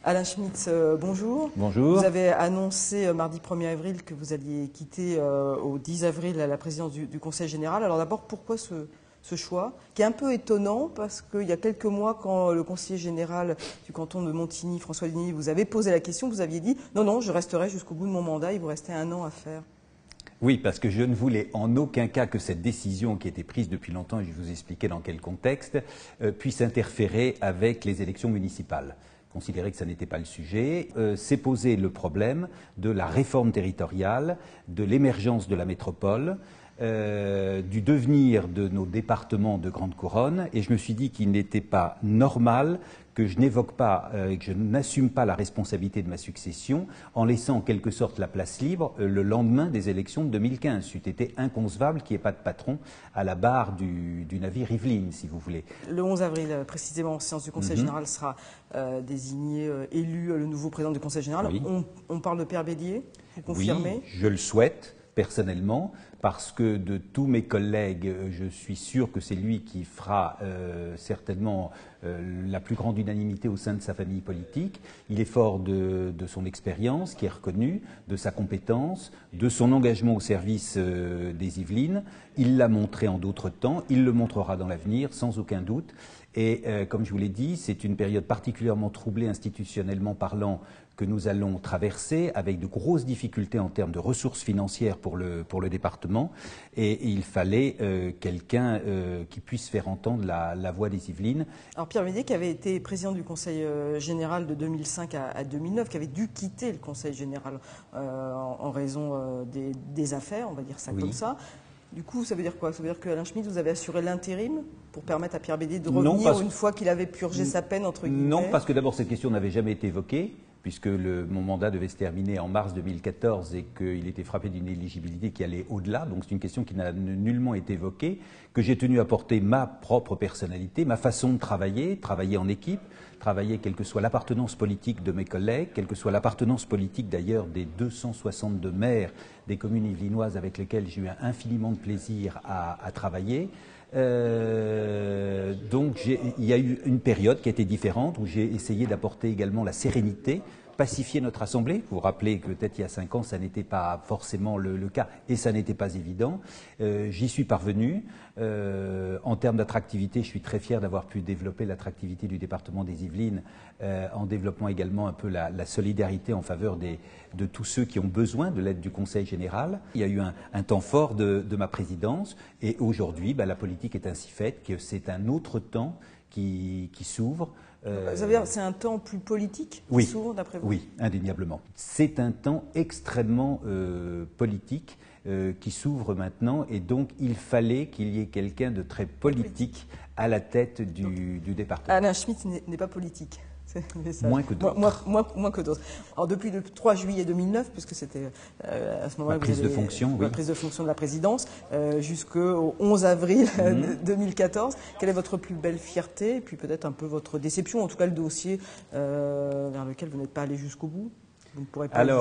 Alain Schmitz, bonjour. Bonjour. Vous avez annoncé mardi 1er avril que vous alliez quitter au 10 avril la présidence du Conseil général. Alors d'abord, pourquoi ce choix, qui est un peu étonnant parce qu'il y a quelques mois, quand le conseiller général du canton de Montigny, François Ligny, vous avez posé la question, vous aviez dit « Non, non, je resterai jusqu'au bout de mon mandat, il vous restait 1 an à faire ». Oui, parce que je ne voulais en aucun cas que cette décision qui était prise depuis longtemps, et je vais vous expliquer dans quel contexte, puisse interférer avec les élections municipales. Considérer que ça n'était pas le sujet, s'est posé le problème de la réforme territoriale, de l'émergence de la métropole, du devenir de nos départements de grande couronne, et je me suis dit qu'il n'était pas normal que je n'évoque pas et que je n'assume pas la responsabilité de ma succession en laissant en quelque sorte la place libre le lendemain des élections de 2015. C'eût été inconcevable qu'il n'y ait pas de patron à la barre du navire Yvelines, si vous voulez. Le 11 avril, précisément, en séance du Conseil général, sera désigné, élu le nouveau président du Conseil général. Oui. On parle de Pierre Bélier, vous confirmez? Oui, je le souhaite personnellement, parce que de tous mes collègues, je suis sûr que c'est lui qui fera certainement la plus grande unanimité au sein de sa famille politique. Il est fort de son expérience, qui est reconnue, de sa compétence, de son engagement au service des Yvelines. Il l'a montré en d'autres temps, il le montrera dans l'avenir, sans aucun doute. Et comme je vous l'ai dit, c'est une période particulièrement troublée institutionnellement parlant que nous allons traverser, avec de grosses difficultés en termes de ressources financières pour le département. Et il fallait quelqu'un qui puisse faire entendre la voix des Yvelines. Alors Pierre Bélier, qui avait été président du Conseil général de 2005 à 2009, qui avait dû quitter le Conseil général en raison des affaires, on va dire ça comme ça. Du coup, ça veut dire quoi? Ça veut dire qu'Alain Schmitz, vous avez assuré l'intérim pour permettre à Pierre Bélier de revenir une fois qu'il avait purgé sa peine, entre guillemets? Non, parce que d'abord, cette question n'avait jamais été évoquée, puisque mon mandat devait se terminer en mars 2014 et qu'il était frappé d'une éligibilité qui allait au-delà. Donc c'est une question qui n'a nullement été évoquée, que j'ai tenu à porter ma propre personnalité, ma façon de travailler en équipe, travailler quelle que soit l'appartenance politique de mes collègues, quelle que soit l'appartenance politique d'ailleurs des 262 maires des communes yvelinoises avec lesquels j'ai eu infiniment de plaisir à travailler. Donc il y a eu une période qui a été différente où j'ai essayé d'apporter également la sérénité, pacifier notre Assemblée. Vous vous rappelez que peut-être il y a 5 ans, ça n'était pas forcément le cas et ça n'était pas évident. J'y suis parvenu. En termes d'attractivité, je suis très fier d'avoir pu développer l'attractivité du département des Yvelines en développant également un peu la solidarité en faveur de tous ceux qui ont besoin de l'aide du Conseil général. Il y a eu un temps fort de ma présidence et aujourd'hui, la politique est ainsi faite que c'est un autre temps qui s'ouvre. Ça veut dire que c'est un temps plus politique qui s'ouvre, d'après vous? Oui, indéniablement. C'est un temps extrêmement politique qui s'ouvre maintenant et donc il fallait qu'il y ait quelqu'un de très politique à la tête du département. Alain Schmitz n'est pas politique. Moins que d'autres. Moins que d'autres. Alors depuis le 3 juillet 2009, puisque c'était à ce moment-là la prise de fonction, la prise de fonction de la présidence, jusqu'au 11 avril 2014, quelle est votre plus belle fierté et puis peut-être un peu votre déception, en tout cas le dossier vers lequel vous n'êtes pas allé jusqu'au bout? Vous ne pourrez pas le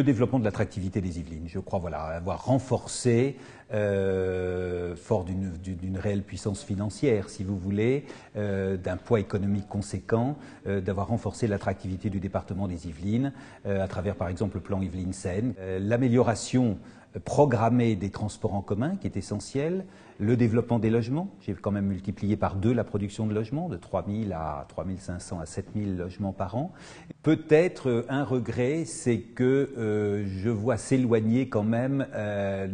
développement de l'attractivité des Yvelines, je crois, avoir renforcé, fort d'une réelle puissance financière, si vous voulez, d'un poids économique conséquent, d'avoir renforcé l'attractivité du département des Yvelines, à travers par exemple le plan Yvelines-Seine, l'amélioration programmée des transports en commun, qui est essentiel, le développement des logements. J'ai quand même multiplié par 2 la production de logements, de 3 000 à 3 500 à 7 000 logements par an. Peut-être un regret, c'est que je vois s'éloigner quand même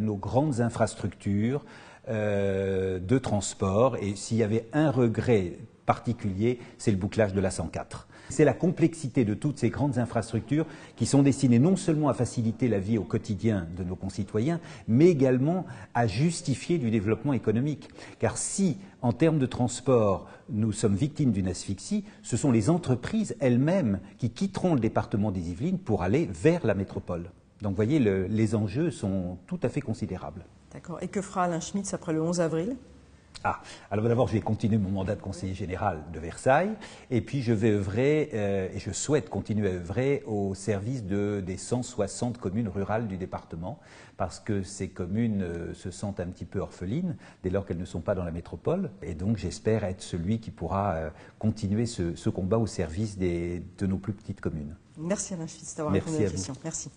nos grandes infrastructures de transport. Et s'il y avait un regret particulier, c'est le bouclage de la 104. C'est la complexité de toutes ces grandes infrastructures qui sont destinées non seulement à faciliter la vie au quotidien de nos concitoyens, mais également à justifier du développement économique. Car si, en termes de transport, nous sommes victimes d'une asphyxie, ce sont les entreprises elles-mêmes qui quitteront le département des Yvelines pour aller vers la métropole. Donc vous voyez, les enjeux sont tout à fait considérables. D'accord. Et que fera Alain Schmitz après le 11 avril ? Alors d'abord, je vais continuer mon mandat de conseiller général de Versailles, et puis je vais œuvrer, et je souhaite continuer à œuvrer au service des 160 communes rurales du département, parce que ces communes se sentent un petit peu orphelines dès lors qu'elles ne sont pas dans la métropole, et donc j'espère être celui qui pourra continuer ce combat au service de nos plus petites communes. Merci Alain Spitz d'avoir répondu à la question. Merci.